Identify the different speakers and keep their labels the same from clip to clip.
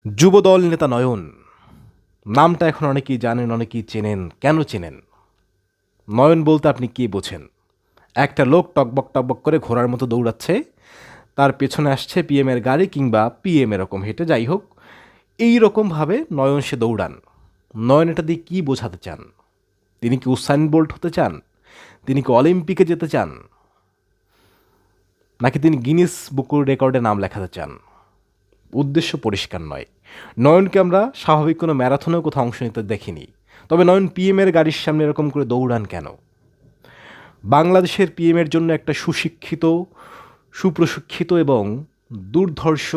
Speaker 1: যুবদল নেতা নয়ন নামটা এখন অনেকেই জানেন, অনেকেই চেনেন। কেন চেনেন? নয়ন বলতে আপনি কি বোঝেন? একটা লোক টকবক টকবক করে ঘোড়ার মতো দৌড়াচ্ছে, তার পেছনে আসছে পিএমের গাড়ি কিংবা পিএম এরকম হেঁটে, যাই হোক এই রকমভাবে নয়ন সে দৌড়ান। নয়ন এটা দিয়ে কী বোঝাতে চান? তিনি কি উসাইন বোল্ট হতে চান? তিনি কি অলিম্পিকে যেতে চান? নাকি তিনি গিনিস বুক রেকর্ডে নাম লেখাতে চান? উদ্দেশ্য পরিষ্কার নয়। নয়নকে আমরা স্বাভাবিক কোনো ম্যারাথনেও কোথাও অংশ নিতে দেখিনি। তবে নয়ন পিএমের গাড়ির সামনে এরকম করে দৌড়ান কেন? বাংলাদেশের পিএমের জন্য একটা সুশিক্ষিত, সুপ্রশিক্ষিত এবং দুর্ধর্ষ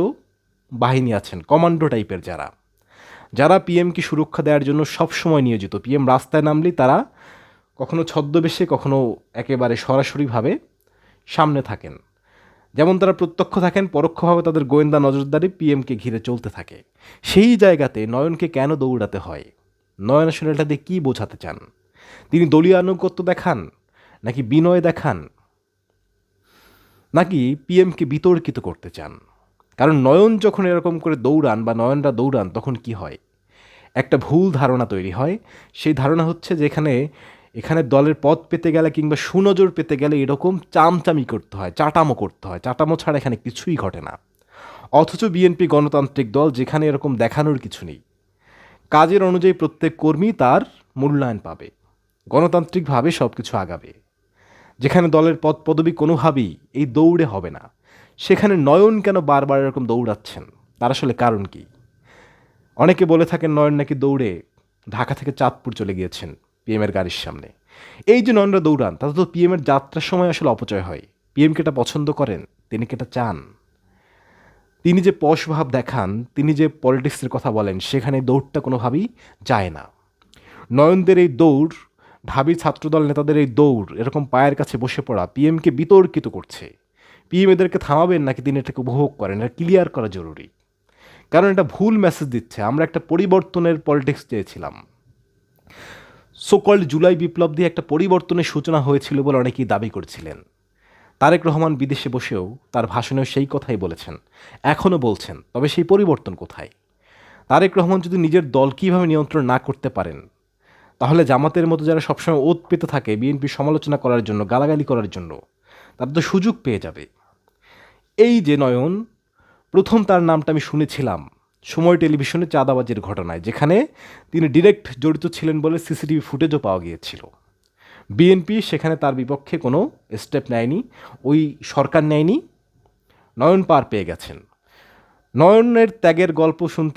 Speaker 1: বাহিনী আছেন, কমান্ডো টাইপের যারা যারা পিএমকে সুরক্ষা দেওয়ার জন্য সবসময় নিয়োজিত। পিএম রাস্তায় নামলেই তারা কখনো ছদ্মবেশে, কখনো একেবারে সরাসরিভাবে সামনে থাকেন। যেমন তারা প্রত্যক্ষ থাকেন, পরোক্ষভাবে তাদের গোয়েন্দা নজরদারি পিএমকে ঘিরে চলতে থাকে। সেই জায়গাতে নয়নকে কেন দৌড়াতে হয়? নয়ন আসলে এটা দিয়ে কী বোঝাতে চান? তিনি দলীয় আনুগত্য দেখান, নাকি বিনয় দেখান, নাকি পিএমকে বিতর্কিত করতে চান? কারণ নয়ন যখন এরকম করে দৌড়ান বা নয়নরা দৌড়ান, তখন কি হয়? একটা ভুল ধারণা তৈরি হয়। সেই ধারণা হচ্ছে যে এখানে দলের পদ পেতে গেলে কিংবা সুনজর পেতে গেলে এরকম চামচামি করতে হয়, চাটামো করতে হয়। চাটামো ছাড়া এখানে কিছুই ঘটে না। অথচ বিএনপি গণতান্ত্রিক দল, যেখানে এরকম দেখানোর কিছু নেই। কাজের অনুযায়ী প্রত্যেক কর্মী তার মূল্যায়ন পাবে, গণতান্ত্রিকভাবে সব কিছু আগাবে। যেখানে দলের পদ পদবি কোনোভাবেই এই দৌড়ে হবে না, সেখানে নয়ন কেন বারবার এরকম দৌড়াচ্ছেন? তার আসলে কারণ কি? অনেকে বলে থাকেন নয়ন নাকি দৌড়ে ঢাকা থেকে চাঁদপুর চলে গিয়েছেন পিএমের গাড়ির সামনে। এই যে নয়নরা দৌড়ান, তাতে তো পিএমের যাত্রার সময় আসলে অপচয় হয়। পিএমকে এটা পছন্দ করেন? তিনি কি এটা চান? তিনি যে পশ ভাব দেখান, তিনি যে পলিটিক্সের কথা বলেন, সেখানে দৌড়টা কোনোভাবেই যায় না। নয়নদের এই দৌড়, ঢাবি ছাত্রদল নেতাদের এই দৌড়, এরকম পায়ের কাছে বসে পড়া পিএমকে বিতর্কিত করছে। পিএম এদেরকে থামাবেন নাকি তিনি এটাকে উপভোগ করেন? এটা ক্লিয়ার করা জরুরি। কারণ এটা ভুল মেসেজ দিচ্ছে। আমরা একটা পরিবর্তনের পলিটিক্স চেয়েছিলাম। সোকল্ড জুলাই বিপ্লব দিয়ে একটা পরিবর্তনের সূচনা হয়েছিল বলে অনেকেই দাবি করছিলেন। তারেক রহমান বিদেশে বসেও তার ভাষণেও সেই কথাই বলেছেন, এখনও বলছেন। তবে সেই পরিবর্তন কোথায়? তারেক রহমান যদি নিজের দল কীভাবে নিয়ন্ত্রণ না করতে পারেন, তাহলে জামাতের মতো যারা সবসময় ওত পেতে থাকে বিএনপির সমালোচনা করার জন্য, গালাগালি করার জন্য, তারা তো সুযোগ পেয়ে যাবে। এই যে নয়ন, প্রথম তার নামটা আমি শুনেছিলাম সময় টেলিভিশনে চাঁদাবাজির ঘটনায়, যেখানে তিনি ডিরেক্ট জড়িত ছিলেন বলে সিসিটিভি ফুটেজও পাওয়া গিয়েছিল। বিএনপি সেখানে তার বিপক্ষে কোনো স্টেপ নেয়নি, ওই সরকার নেয়নি। নয়ন পার পেয়ে গেছেন। নয়নের ত্যাগের গল্প শুনতে